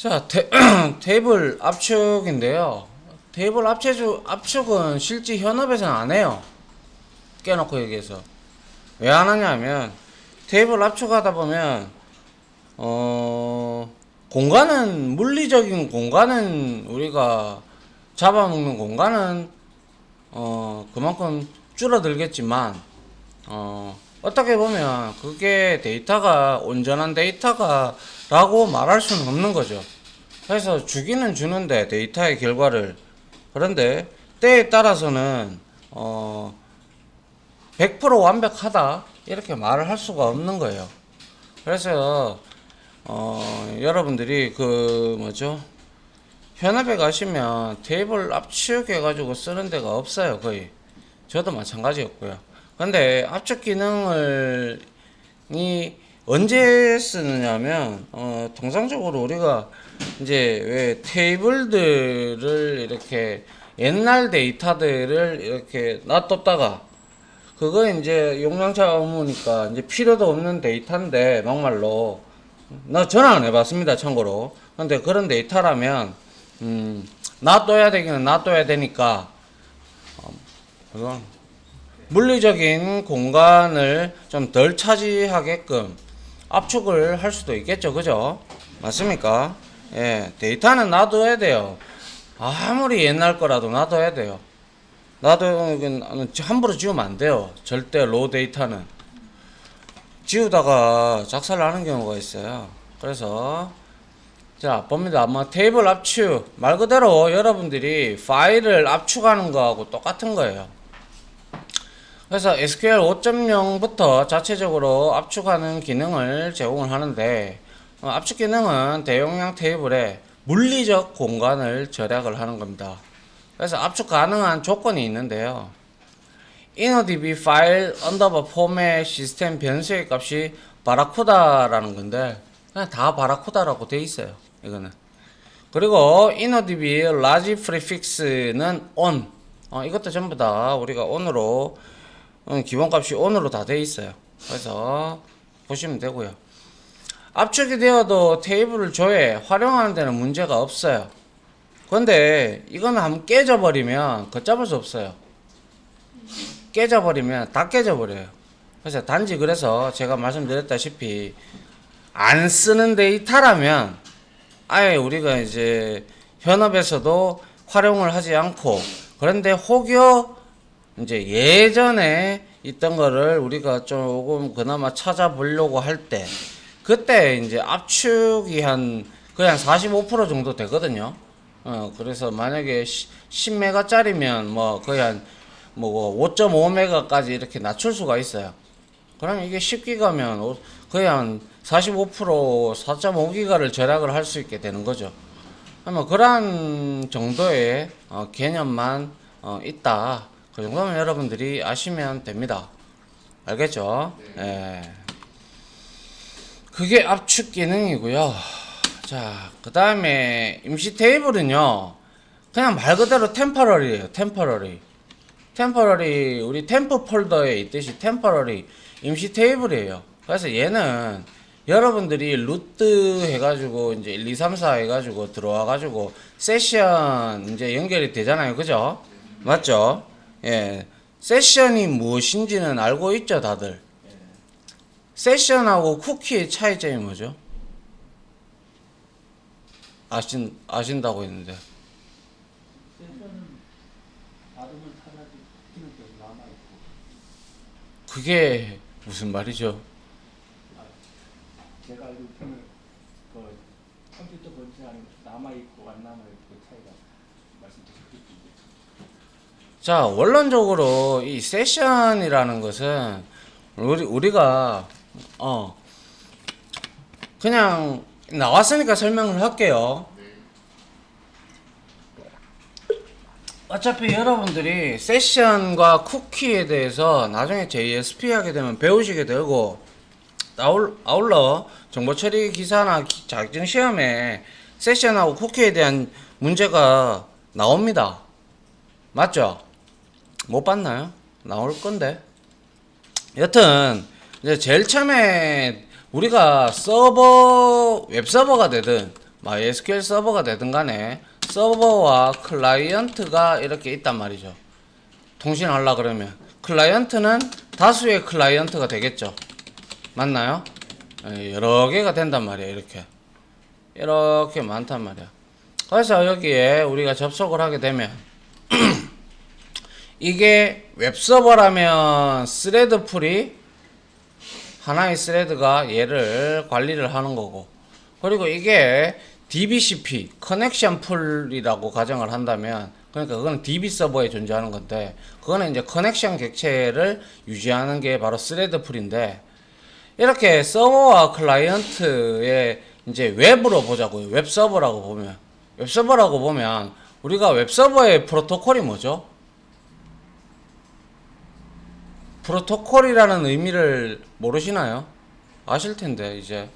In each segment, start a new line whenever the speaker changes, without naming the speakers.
자, 테이블 압축인데요. 테이블 압축은 실제 현업에서는 안 해요. 깨놓고 얘기해서. 왜 안 하냐면, 테이블 압축하다 보면, 공간은, 물리적인 공간은 우리가 잡아먹는 공간은, 그만큼 줄어들겠지만, 어떻게 보면 그게 데이터가 온전한 데이터가 라고 말할 수는 없는 거죠. 그래서 주기는 주는데 데이터의 결과를, 그런데 때에 따라서는 100% 완벽하다 이렇게 말을 할 수가 없는 거예요. 그래서 여러분들이 그 뭐죠, 현업에 가시면 테이블 압축해 가지고 쓰는 데가 없어요. 거의 저도 마찬가지였고요. 근데 압축 기능을 이 언제 쓰느냐면 통상적으로 우리가 이제 왜 테이블들을 이렇게 옛날 데이터들을 이렇게 놔뒀다가 그거 이제 용량 잡으니까 이제 필요도 없는 데이터인데 막말로 나 전화 안 해봤습니다, 참고로. 근데 그런 데이터라면 놔둬야 되기는 놔둬야 되니까 그건 물리적인 공간을 좀 덜 차지하게끔 압축을 할 수도 있겠죠, 그죠? 맞습니까? 예, 데이터는 놔둬야 돼요. 아무리 옛날 거라도 놔둬야 돼요. 함부로 지우면 안 돼요. 절대 로우 데이터는 지우다가 작살나는 경우가 있어요. 그래서 자, 봅니다. 뭐 테이블 압축 말 그대로 여러분들이 파일을 압축하는 거하고 똑같은 거예요. 그래서 SQL 5.0부터 자체적으로 압축하는 기능을 제공을 하는데, 압축 기능은 대용량 테이블에 물리적 공간을 절약을 하는 겁니다. 그래서 압축 가능한 조건이 있는데요. InnoDB 파일 언더바 포맷 시스템 변수의 값이 바라쿠다라는 건데, 그냥 다 바라쿠다라고 돼 있어요. 이거는. 그리고 InnoDB large prefix는 on. 이것도 전부 다 우리가 on으로 기본값이 on으로 다 돼 있어요. 그래서 보시면 되고요. 압축이 되어도 테이블을 조회, 활용하는 데는 문제가 없어요. 근데 이거는 한번 깨져버리면 걷잡을 수 없어요. 깨져버리면 다 깨져버려요. 그래서 단지 그래서 제가 말씀드렸다시피 안 쓰는 데이터라면 아예 우리가 이제 현업에서도 활용을 하지 않고, 그런데 혹여 이제 예전에 있던 거를 우리가 조금 그나마 찾아보려고 할 때, 그때 이제 압축이 거의 한 45% 정도 되거든요. 그래서 만약에 10메가짜리면 뭐 거의 한 5.5메가까지 이렇게 낮출 수가 있어요. 그럼 이게 10기가면 거의 한 45%, 4.5기가를 절약을 할 수 있게 되는 거죠. 아마 그러한 정도의 개념만 있다. 그 정도면 여러분들이 아시면 됩니다. 알겠죠? 예. 그게 압축 기능이고요. 자, 그 다음에 임시 테이블은요, 그냥 말 그대로 템퍼러리예요. 템퍼러리 우리 템프 폴더에 있듯이 템퍼러리 임시 테이블이에요. 그래서 얘는 여러분들이 루트 해가지고 이제 1, 2, 3, 4 해가지고 들어와가지고 세션 이제 연결이 되잖아요, 그죠? 맞죠? 예, 세션이 무엇인지는 알고 있죠, 다들? 세션하고 쿠키의 차이점이 뭐죠? 아신다고 했는데. 그게 무슨 말이죠?
제가 알고 있기로는 그 컴퓨터 본체 안에 남아있고 안 남아있고 차이가 말씀드렸겠는데.
자, 원론적으로 이 세션이라는 것은 우리가 그냥 나왔으니까 설명을 할게요. 어차피 여러분들이 세션과 쿠키에 대해서 나중에 JSP 하게 되면 배우시게 되고, 아울러 정보처리 기사나 자격증 시험에 세션하고 쿠키에 대한 문제가 나옵니다. 맞죠? 못 봤나요? 나올 건데. 여튼 이제 제일 처음에 우리가 웹서버가 되든 MySQL 서버가 되든 간에 서버와 클라이언트가 이렇게 있단 말이죠. 통신하려 그러면 클라이언트는 다수의 클라이언트가 되겠죠. 맞나요? 여러 개가 된단 말이야. 이렇게 많단 말이야. 그래서 여기에 우리가 접속을 하게 되면 이게 웹서버라면 스레드 풀이 하나의 스레드가 얘를 관리를 하는 거고, 그리고 이게 DBCP 커넥션 풀이라고 가정을 한다면, 그러니까 그거는 DB 서버에 존재하는 건데, 그거는 이제 커넥션 객체를 유지하는 게 바로 스레드 풀인데, 이렇게 서버와 클라이언트의 이제 웹으로 보자고요. 웹서버라고 보면 우리가 웹서버의 프로토콜이 뭐죠? 프로토콜이라는 의미를 모르시나요? 아실 텐데 이제.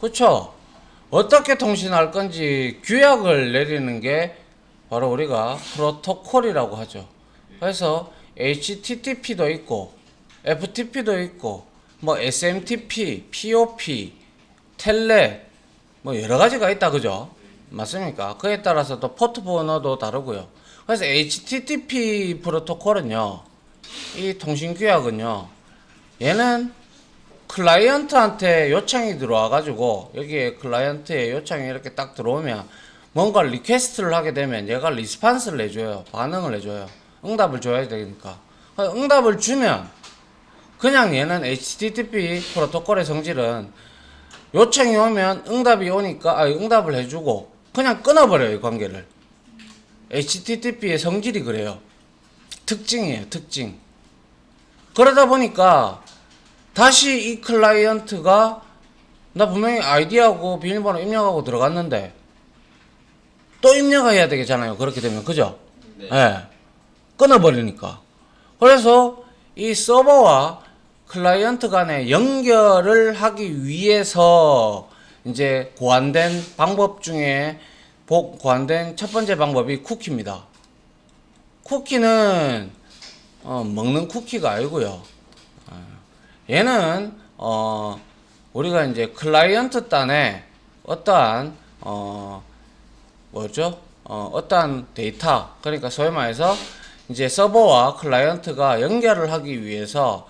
그쵸? 어떻게 통신할 건지 규약을 내리는 게 바로 우리가 프로토콜이라고 하죠. 그래서 HTTP도 있고 FTP도 있고 뭐 SMTP, POP, 텔넷 뭐 여러 가지가 있다, 그죠? 맞습니까? 그에 따라서 또 포트 번호도 다르고요. 그래서 HTTP 프로토콜은요, 이 통신 규약은요, 얘는 클라이언트한테 요청이 들어와 가지고 여기에 클라이언트에 요청이 이렇게 딱 들어오면 뭔가 리퀘스트를 하게 되면 얘가 리스판스를 해줘요. 반응을 해줘요. 응답을 줘야 되니까. 응답을 주면 그냥 얘는 HTTP 프로토콜의 성질은 요청이 오면 응답이 오니까 응답을 해주고 그냥 끊어버려요, 이 관계를. HTTP의 성질이 그래요. 특징이에요, 특징. 그러다 보니까 다시 이 클라이언트가 나 분명히 아이디하고 비밀번호 입력하고 들어갔는데 또 입력해야 되겠잖아요. 그렇게 되면, 그죠? 네. 네. 끊어버리니까. 그래서 이 서버와 클라이언트 간의 연결을 하기 위해서 이제 고안된 방법 중에 고안된 첫 번째 방법이 쿠키입니다. 쿠키는 먹는 쿠키가 아니고요. 얘는 우리가 이제 클라이언트 단에 어떠한 어떠한 데이터, 그러니까 소위 말해서 이제 서버와 클라이언트가 연결을 하기 위해서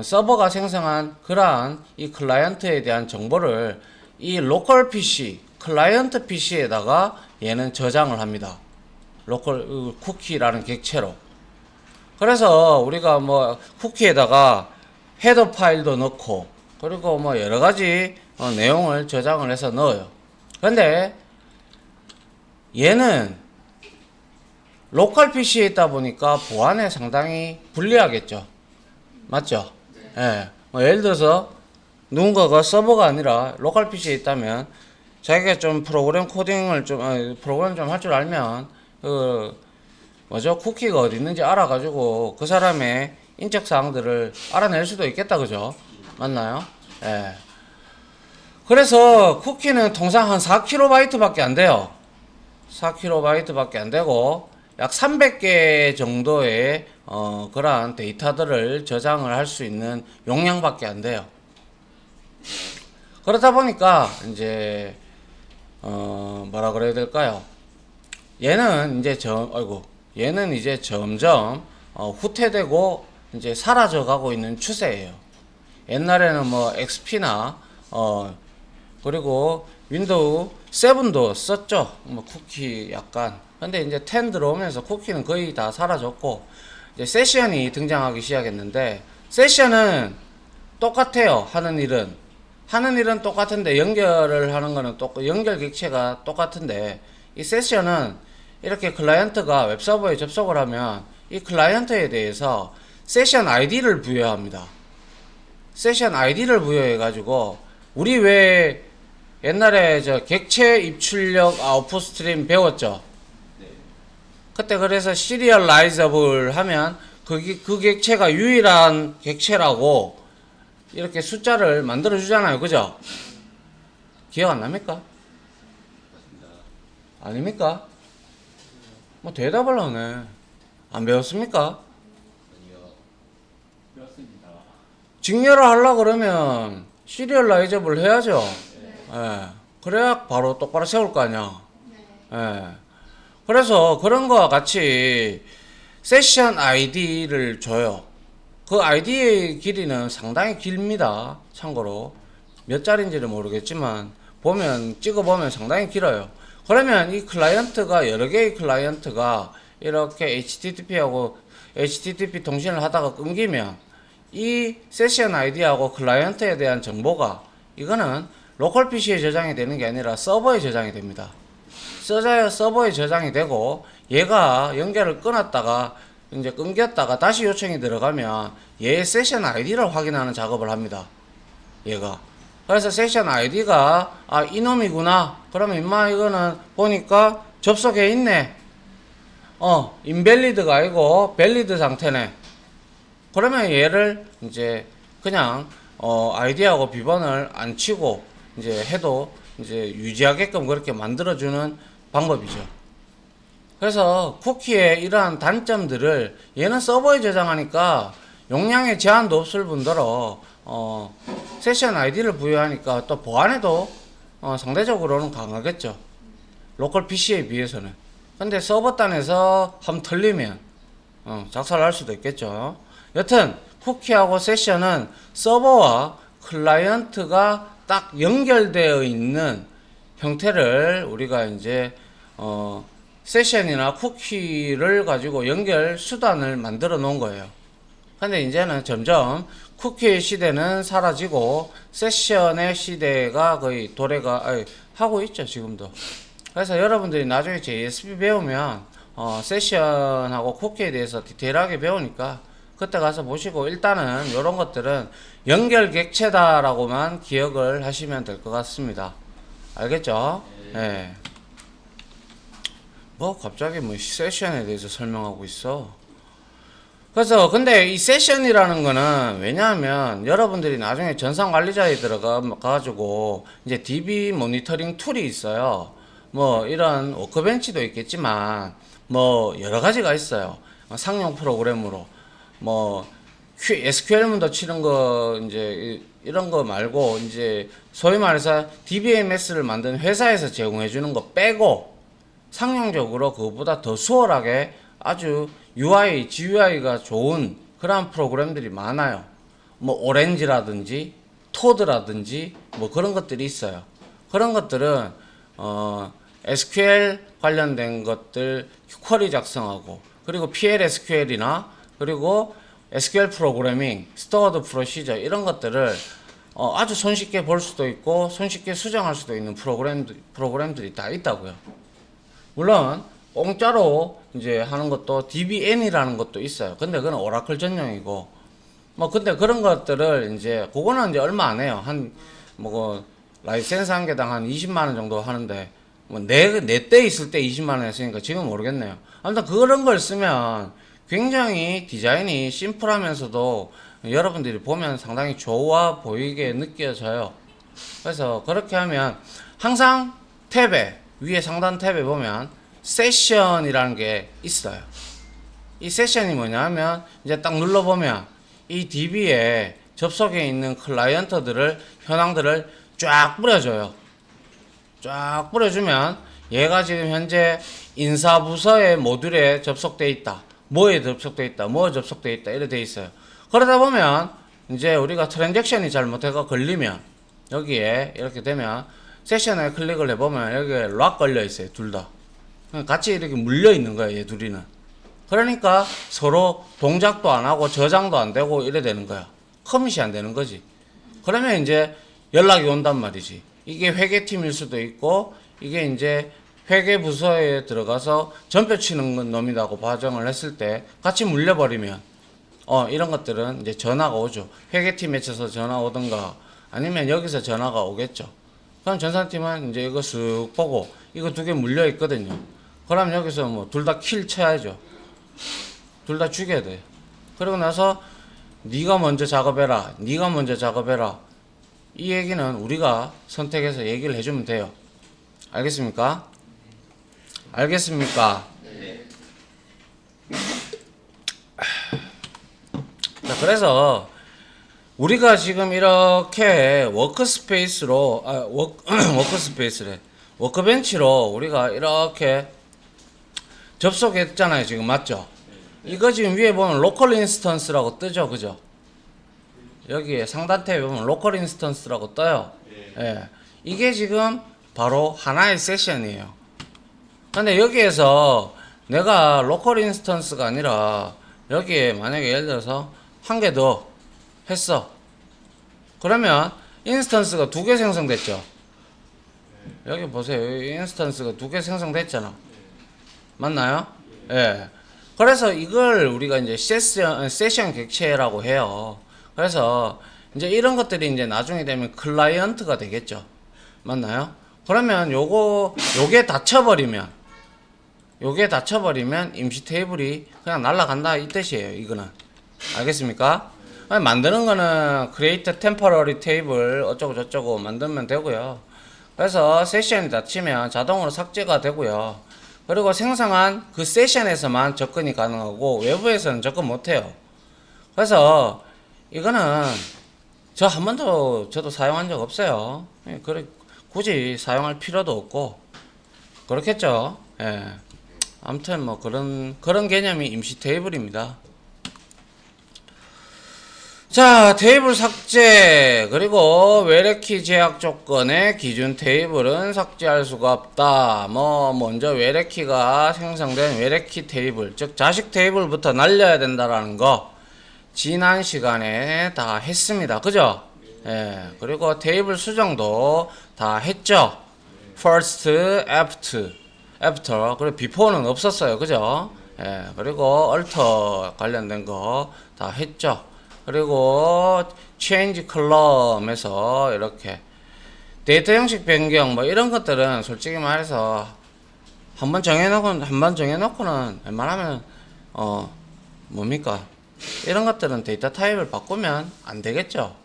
서버가 생성한 그러한 이 클라이언트에 대한 정보를 이 로컬 PC, 클라이언트 PC에다가 얘는 저장을 합니다. 로컬 쿠키라는 객체로. 그래서 우리가 뭐 쿠키에다가 헤더 파일도 넣고 그리고 뭐 여러 가지 내용을 저장을 해서 넣어요. 근데 얘는 로컬 PC에 있다 보니까 보안에 상당히 불리하겠죠. 맞죠? 예. 뭐 예를 들어서 누군가가 서버가 아니라 로컬 PC에 있다면 자기가 좀 프로그램 코딩을 프로그램 좀 할 줄 알면 쿠키가 어디 있는지 알아가지고 그 사람의 인적 사항들을 알아낼 수도 있겠다, 그죠? 맞나요? 예. 그래서 쿠키는 통상 한 4KB 밖에 안 돼요. 4KB 밖에 안 되고 약 300개 정도의 그러한 데이터들을 저장을 할 수 있는 용량밖에 안 돼요. 그러다 보니까 이제 뭐라 그래야 될까요? 얘는 이제 점점 후퇴되고 이제 사라져 가고 있는 추세예요. 옛날에는 뭐 XP나 그리고 윈도우 7도 썼죠. 뭐 쿠키 약간. 근데 이제 10 들어오면서 쿠키는 거의 다 사라졌고 이제 세션이 등장하기 시작했는데, 세션은 똑같아요. 하는 일은 똑같은데 연결을 하는 거는 연결 객체가 똑같은데, 이 세션은 이렇게 클라이언트가 웹서버에 접속을 하면 이 클라이언트에 대해서 세션 아이디를 부여합니다. 세션 아이디를 부여해 가지고 우리 왜 옛날에 객체 입출력 아웃풋 스트림 배웠죠? 네. 그때 그래서 시리얼라이저블 하면 그 객체가 유일한 객체라고 이렇게 숫자를 만들어 주잖아요. 그죠? 기억 안 납니까? 아닙니까? 뭐 대답을 하네. 안 배웠습니까?
배웠습니다.
직렬을 하려고 그러면 시리얼라이저블 해야죠. 네. 그래야 바로 똑바로 세울 거 아니야.
네.
예. 그래서 그런 거와 같이 세션 아이디를 줘요. 그 아이디의 길이는 상당히 깁니다. 참고로 몇 자리인지는 모르겠지만 보면 찍어보면 상당히 길어요. 그러면 이 클라이언트가 여러 개의 클라이언트가 이렇게 HTTP하고 HTTP 통신을 하다가 끊기면 이 세션 아이디하고 클라이언트에 대한 정보가 이거는 로컬 PC에 저장이 되는 게 아니라 서버에 저장이 됩니다. 서버에 저장이 되고 얘가 연결을 끊었다가 이제 끊겼다가 다시 요청이 들어가면 얘의 세션 아이디를 확인하는 작업을 합니다. 얘가. 그래서 세션 아이디가 아 이놈이구나. 그러면 임마 이거는 보니까 접속해 있네. 인밸리드가 아니고 밸리드 상태네. 그러면 얘를 이제 그냥 아이디하고 비번을 안 치고 이제 해도 이제 유지하게끔 그렇게 만들어주는 방법이죠. 그래서 쿠키의 이러한 단점들을 얘는 서버에 저장하니까 용량의 제한도 없을 뿐더러 세션 아이디를 부여하니까 또 보안에도 상대적으로는 강하겠죠. 로컬 PC에 비해서는. 근데 서버 단에서 한번 틀리면 작살날 수도 있겠죠. 여튼 쿠키하고 세션은 서버와 클라이언트가 딱 연결되어 있는 형태를 우리가 이제 세션이나 쿠키를 가지고 연결 수단을 만들어 놓은 거예요. 근데 이제는 점점 쿠키의 시대는 사라지고 세션의 시대가 거의 하고 있죠, 지금도. 그래서 여러분들이 나중에 JSP 배우면 세션하고 쿠키에 대해서 디테일하게 배우니까 그때 가서 보시고 일단은 이런 것들은 연결 객체다라고만 기억을 하시면 될 것 같습니다. 알겠죠? 네. 뭐 갑자기 뭐 세션에 대해서 설명하고 있어. 그래서 근데 이 세션이라는 거는 왜냐하면 여러분들이 나중에 전산관리자에 들어가가지고 이제 DB 모니터링 툴이 있어요. 뭐 이런 워크벤치도 있겠지만 뭐 여러 가지가 있어요. 상용 프로그램으로 뭐 SQL문도 치는 거 이제 이런 거 말고 이제 소위 말해서 DBMS를 만든 회사에서 제공해 주는 거 빼고 상용적으로 그것보다 더 수월하게 아주 UI, GUI가 좋은 그런 프로그램들이 많아요. 뭐 오렌지라든지 토드라든지 뭐 그런 것들이 있어요. 그런 것들은 SQL 관련된 것들 쿼리 작성하고 그리고 PLSQL이나 그리고 SQL 프로그래밍, 스토어드 프로시저 이런 것들을 아주 손쉽게 볼 수도 있고 손쉽게 수정할 수도 있는 프로그램들이 다 있다고요. 물론 공짜로 이제 하는 것도 DBN이라는 것도 있어요. 근데 그건 오라클 전용이고 뭐 근데 그런 것들을 이제 그거는 이제 얼마 안 해요. 한 뭐 라이센스 한 개당 한 20만 원 정도 하는데 뭐 내 때 있을 때 20만 원 했으니까 지금 모르겠네요. 아무튼 그런 걸 쓰면 굉장히 디자인이 심플하면서도 여러분들이 보면 상당히 좋아 보이게 느껴져요. 그래서 그렇게 하면 항상 탭에 위에 상단 탭에 보면 세션이라는 게 있어요. 이 세션이 뭐냐 하면 이제 딱 눌러보면 이 DB에 접속해 있는 클라이언트들을 현황들을 쫙 뿌려줘요. 쫙 뿌려주면 얘가 지금 현재 인사부서의 모듈에 접속돼 있다. 뭐에 접속돼 있다. 뭐에 접속돼 있다. 이렇게 돼 있어요. 그러다 보면 이제 우리가 트랜잭션이 잘못해가 걸리면 여기에 이렇게 되면 세션에 클릭을 해보면 여기에 락 걸려 있어요. 둘 다. 같이 이렇게 물려 있는 거예요. 얘 둘이는. 그러니까 서로 동작도 안 하고 저장도 안 되고 이래 되는 거야. 커밋이 안 되는 거지. 그러면 이제 연락이 온단 말이지. 이게 회계팀일 수도 있고 이게 이제 회계부서에 들어가서 전표 치는 놈이라고 봐정을 했을 때 같이 물려버리면 이런 것들은 이제 전화가 오죠. 회계팀에 쳐서 전화 오든가 아니면 여기서 전화가 오겠죠. 그럼 전산팀은 이제 이거 쓱 보고 이거 두 개 물려 있거든요. 그럼 여기서 뭐 둘 다 킬 쳐야죠. 둘 다 죽여야 돼. 그러고 나서 네가 먼저 작업해라. 네가 먼저 작업해라. 이 얘기는 우리가 선택해서 얘기를 해주면 돼요. 알겠습니까? 알겠습니까? 자, 그래서 우리가 지금 이렇게 워크스페이스로 워크스페이스래 워크벤치로 우리가 이렇게 접속했잖아요. 지금 맞죠? 이거 지금 위에 보면 로컬 인스턴스라고 뜨죠, 그죠? 여기에 상단 탭에 보면 로컬 인스턴스라고 떠요. 예. 이게 지금 바로 하나의 세션이에요. 근데 여기에서 내가 로컬 인스턴스가 아니라 여기에 만약에 예를 들어서 한 개 더 했어. 그러면 인스턴스가 두 개 생성됐죠. 여기 보세요. 여기 인스턴스가 두 개 생성됐잖아. 맞나요? 예. 그래서 이걸 우리가 이제 세션 객체라고 해요. 그래서 이제 이런 것들이 이제 나중에 되면 클라이언트가 되겠죠. 맞나요? 그러면 요게 닫혀버리면 임시 테이블이 그냥 날아간다 이 뜻이에요. 이거는. 알겠습니까? 만드는 거는 create temporary table 어쩌고 저쩌고 만들면 되고요. 그래서 세션이 닫히면 자동으로 삭제가 되고요. 그리고 생성한 그 세션에서만 접근이 가능하고 외부에서는 접근 못해요. 그래서 이거는 저 한 번도 저도 사용한 적 없어요. 굳이 사용할 필요도 없고 그렇겠죠. 예. 아무튼 뭐 그런 개념이 임시 테이블입니다. 자, 테이블 삭제 그리고 외래키 제약 조건의 기준 테이블은 삭제할 수가 없다. 먼저 외래키가 생성된 외래키 테이블, 즉 자식 테이블부터 날려야 된다라는 거 지난 시간에 다 했습니다. 그죠? 예. 그리고 테이블 수정도 다 했죠. first, after 그리고 before는 없었어요. 그죠? 예. 그리고 alter 관련된 거 다 했죠. 그리고 change column에서 이렇게 데이터 형식 변경 뭐 이런 것들은 솔직히 말해서 한 번 정해놓고는 웬만하면 뭡니까 이런 것들은 데이터 타입을 바꾸면 안 되겠죠.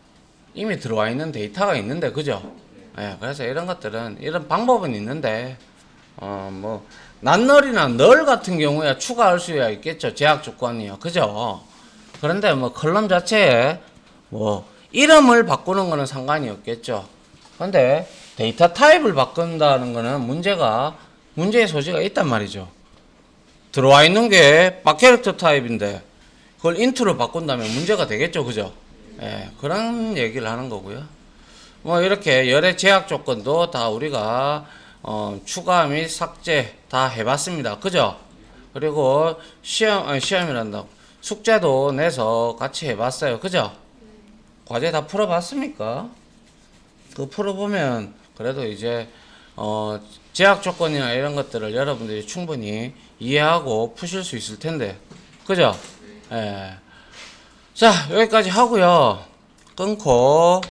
이미 들어와 있는 데이터가 있는데 그죠? 예, 그래서 이런 것들은 이런 방법은 있는데 뭐 낱널이나 널 같은 경우에 추가할 수야 있겠죠. 제약 조건이요. 그죠? 그런데 뭐 컬럼 자체에 뭐 이름을 바꾸는 거는 상관이 없겠죠. 근데 데이터 타입을 바꾼다는 거는 문제의 소지가 있단 말이죠. 들어와 있는 게 바캐릭터 타입인데 그걸 인트로 바꾼다면 문제가 되겠죠. 그죠? 예, 그런 얘기를 하는 거고요. 뭐 이렇게 열의 제약 조건도 다 우리가 추가 및 삭제 다 해봤습니다. 그죠? 그리고 시험이란다. 숙제도 내서 같이 해봤어요. 그죠? 과제 다 풀어봤습니까? 그거 풀어보면 그래도 이제 제약 조건이나 이런 것들을 여러분들이 충분히 이해하고 푸실 수 있을 텐데 그죠? 예. 자 여기까지 하고요. 끊고